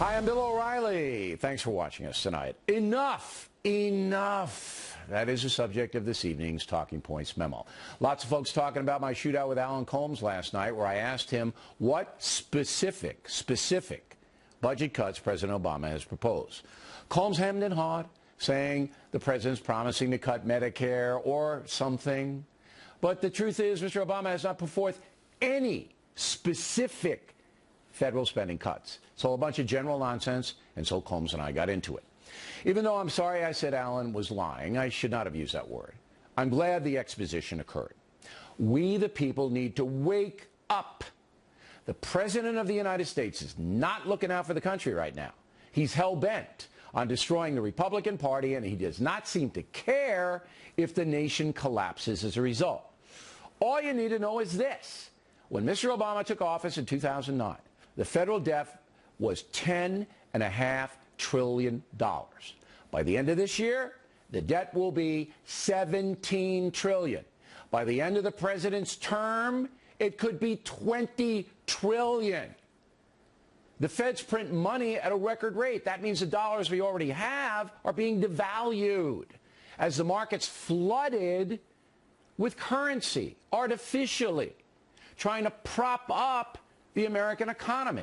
Hi, I'm Bill O'Reilly. Thanks for watching us tonight. Enough. That is the subject of this evening's Talking Points memo. Lots of folks talking about my shootout with Alan Colmes last night, where I asked him what specific budget cuts President Obama has proposed. Colmes hemmed and hawed, saying the president's promising to cut Medicare or something. But the truth is, Mr. Obama has not put forth any specific federal spending cuts. So a bunch of general nonsense, and so Colmes and I got into it. Even though I'm sorry I said Alan was lying, I should not have used that word. I'm glad the exposition occurred. We, the people, need to wake up. The President of the United States is not looking out for the country right now. He's hell-bent on destroying the Republican Party, and he does not seem to care if the nation collapses as a result. All you need to know is this. When Mr. Obama took office in 2009, the federal debt was $10.5 trillion. By the end of this year, the debt will be $17 trillion. By the end of the president's term, it could be $20 trillion. The feds print money at a record rate. That means the dollars we already have are being devalued as the market's flooded with currency artificially, trying to prop up the American economy.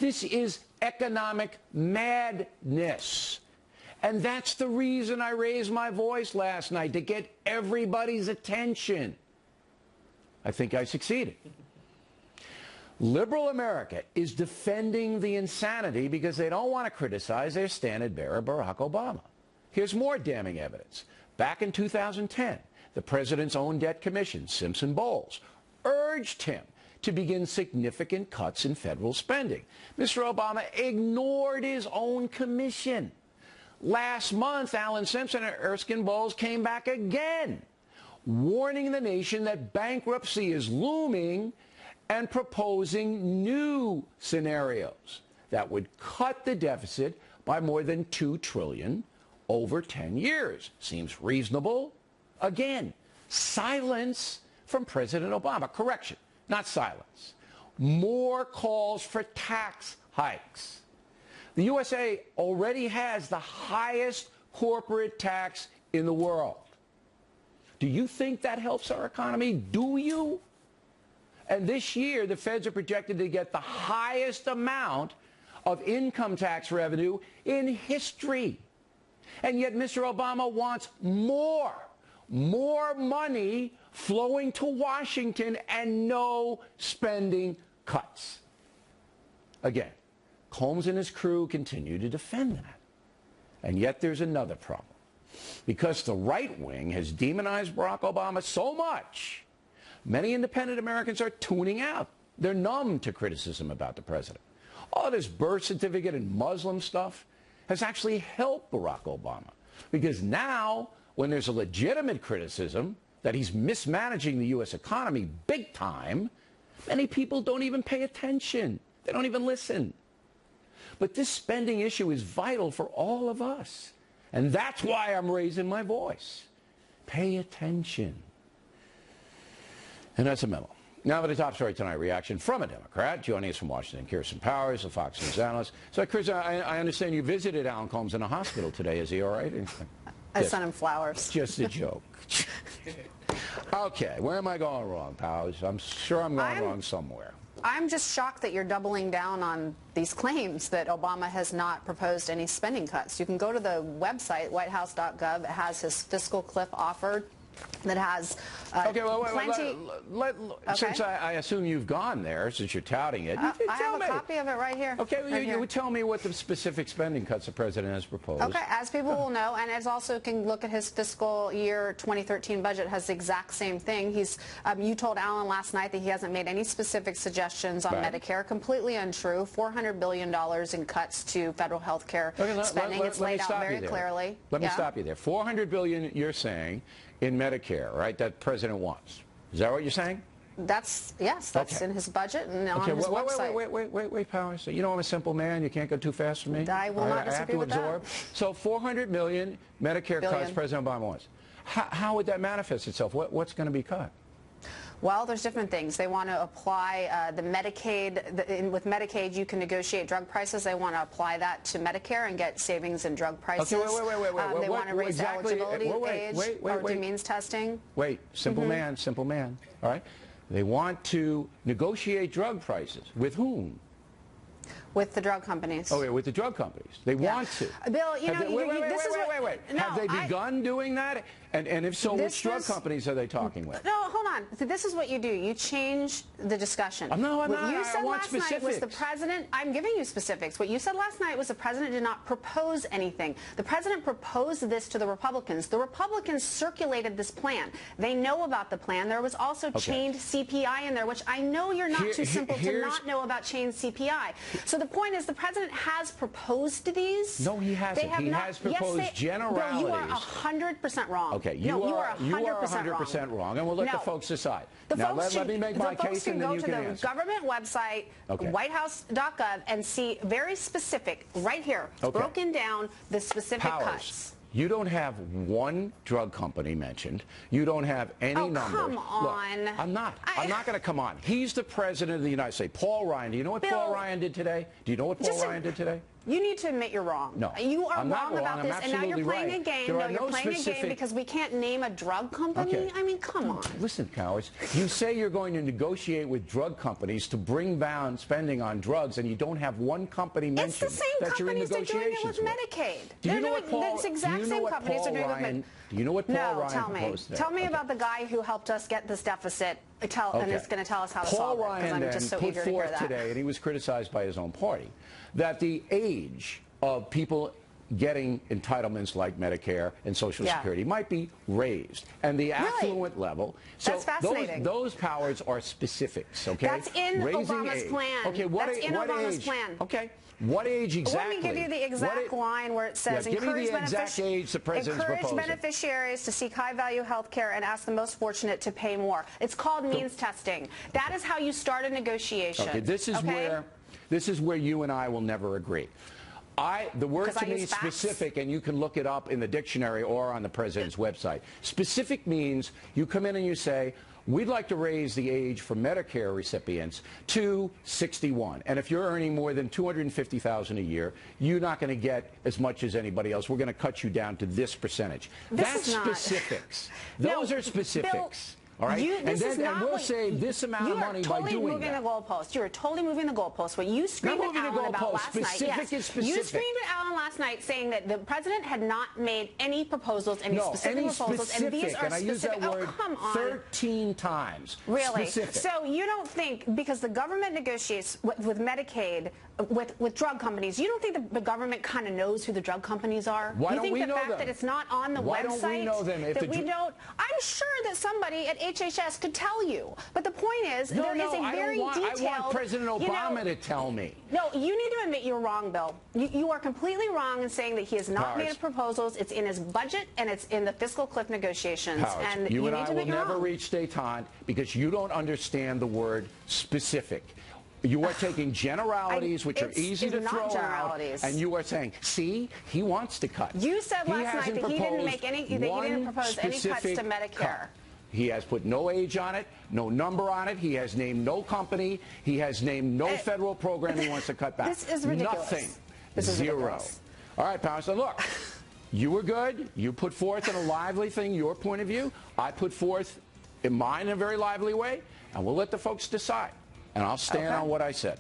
This is economic madness. And that's the reason I raised my voice last night, to get everybody's attention. I think I succeeded. Liberal America is defending the insanity because they don't want to criticize their standard bearer, Barack Obama. Here's more damning evidence. Back in 2010, the president's own debt commission, Simpson-Bowles, urged him to begin significant cuts in federal spending. Mr. Obama ignored his own commission. Last month, Alan Simpson and Erskine Bowles came back again, warning the nation that bankruptcy is looming and proposing new scenarios that would cut the deficit by more than $2 trillion over 10 years. Seems reasonable? Again, silence from President Obama. Correction, not silence. More calls for tax hikes. The USA already has the highest corporate tax in the world. Do you think that helps our economy? Do you? And this year, the feds are projected to get the highest amount of income tax revenue in history. And yet Mr. Obama wants more money flowing to Washington and no spending cuts. Again, Colmes and his crew continue to defend that. And yet there's another problem. Because the right wing has demonized Barack Obama so much, many independent Americans are tuning out. They're numb to criticism about the president. All this birth certificate and Muslim stuff has actually helped Barack Obama. Because now, when there's a legitimate criticism that he's mismanaging the U.S. economy big time, many people don't even pay attention. They don't even listen. But this spending issue is vital for all of us. And that's why I'm raising my voice. Pay attention. And that's a memo. Now for the top story tonight, reaction from a Democrat. Joining us from Washington, Kirsten Powers, a Fox News analyst. So, Kirsten, I understand you visited Alan Colmes in a hospital today. Is he all right? I sent him flowers. Just a joke. Okay, where am I going wrong, Powers? I'm sure I'm going wrong somewhere. I'm just shocked that you're doubling down on these claims that Obama has not proposed any spending cuts. You can go to the website, whitehouse.gov. It has his fiscal cliff offered that has okay, well, plenty. Since I assume you've gone there, since you're touting it, I have a copy of it right here. Okay, right you would tell me what the specific spending cuts the president has proposed. Okay, as people will know, and as also can look at his fiscal year 2013 budget, has the exact same thing. He's you told Alan last night that he hasn't made any specific suggestions on Medicare. Completely untrue. $400 billion in cuts to federal health care spending. It's laid out very clearly. Let me stop you there. $400 billion, you're saying, in Medicare, right, that president wants. Is that what you're saying? That's in his budget and on his website. Wait, Powers. So, you know I'm a simple man. You can't go too fast for me. I will not disagree with that. I have to absorb. So $400 million Medicare cuts President Obama wants. How would that manifest itself? What's going to be cut? Well, there's different things. They want to apply the Medicaid. With Medicaid, you can negotiate drug prices. They want to apply that to Medicare and get savings in drug prices. Okay, wait. They want to raise the eligibility age or do means testing. Wait, simple man. All right. They want to negotiate drug prices. With whom? With the drug companies. Oh, yeah, with the drug companies. They want to. Bill, you know, wait. No, have they begun doing that? And if so, which drug companies are they talking with? No, hold on. This is what you do. You change the discussion. No, I'm not. What you said I want last specifics. night was the president. I'm giving you specifics. What you said last night was the president did not propose anything. The president proposed this to the Republicans. The Republicans circulated this plan. They know about the plan. There was also chained CPI in there, which I know you're not too simple to not know about chained CPI. So the point is the president has proposed these. No, he hasn't. He has proposed generalities. Bill, you are 100% wrong. Okay, you are 100% wrong, and we'll let the folks decide. Now, let me make my case, and then you can answer. The folks can go to the government website, whitehouse.gov, and see very specific, right here, broken down the specific cuts. You don't have one drug company mentioned. You don't have any numbers. Come on. Look, I'm not going to come on. He's the president of the United States. Paul Ryan. Do you know what Paul Ryan did today? Do you know what Paul Ryan did today? You need to admit you're wrong. No, you are I'm wrong about this, and now you're playing a game. No, you're playing a game because we can't name a drug company. Okay. I mean, come on. Listen, cowards. You say you're going to negotiate with drug companies to bring down spending on drugs, and you don't have one company mentioned that you're in negotiations with. It's the same companies that are doing it with Medicaid. Do you know what Paul? It's exact same companies are doing it with Medicaid. Do you know what Paul Ryan proposed? Tell me about the guy who helped us get this deficit. And is going to tell us how to solve it. Paul Ryan put forth today, and he was criticized by his own party, that the age of people getting entitlements like Medicare and Social Security might be raised, and the affluent level. So that's fascinating. Those powers are specifics, okay? That's in Obama's plan. Okay, that's in Obama's plan. Okay. What age exactly? Let me give you the exact line where it says, give me the exact age the president's proposing. Encourage beneficiaries to seek high-value health care and ask the most fortunate to pay more. It's called means testing. That is how you start a negotiation. Okay, this is where you and I will never agree. The word to me specific, and you can look it up in the dictionary or on the president's website. Specific means you come in and you say, we'd like to raise the age for Medicare recipients to 61. And if you're earning more than $250,000 a year, you're not going to get as much as anybody else. We're going to cut you down to this percentage. That's specifics. Those are specifics. All right? And we'll save this amount of money by doing that. You are totally moving the goalpost. You are totally moving the goalpost. What you screamed at Alan about last night. Specific is specific. You screamed at Alan last night saying that the president had not made any proposals, any specific proposals, and these are specific. And I use that word 13 times. Really? Specific. So you don't think, because the government negotiates with Medicaid, with drug companies, you don't think the government kind of knows who the drug companies are? Why don't we know them? You think the fact that it's not on the website? Why don't we know them? That we don't? I'm sure that somebody at HHS could tell you. But the point is, there is a very detailed... I want President Obama to tell me. No, you need to admit you're wrong, Bill. You are completely wrong in saying that he has not made proposals. It's in his budget, and it's in the fiscal cliff negotiations. And you and I will never reach détente because you don't understand the word specific. You are taking generalities, which are easy to throw out, and you are saying, see, he wants to cut. You said last night that he didn't make any, that he didn't propose any cuts to Medicare. He has put no age on it, no number on it. He has named no company. He has named no federal program he wants to cut back. This is ridiculous. Nothing. This is Zero. Ridiculous. All right, Power. So look, you were good. You put forth in a lively thing your point of view. I put forth in mine in a very lively way, and we'll let the folks decide. And I'll stand on what I said.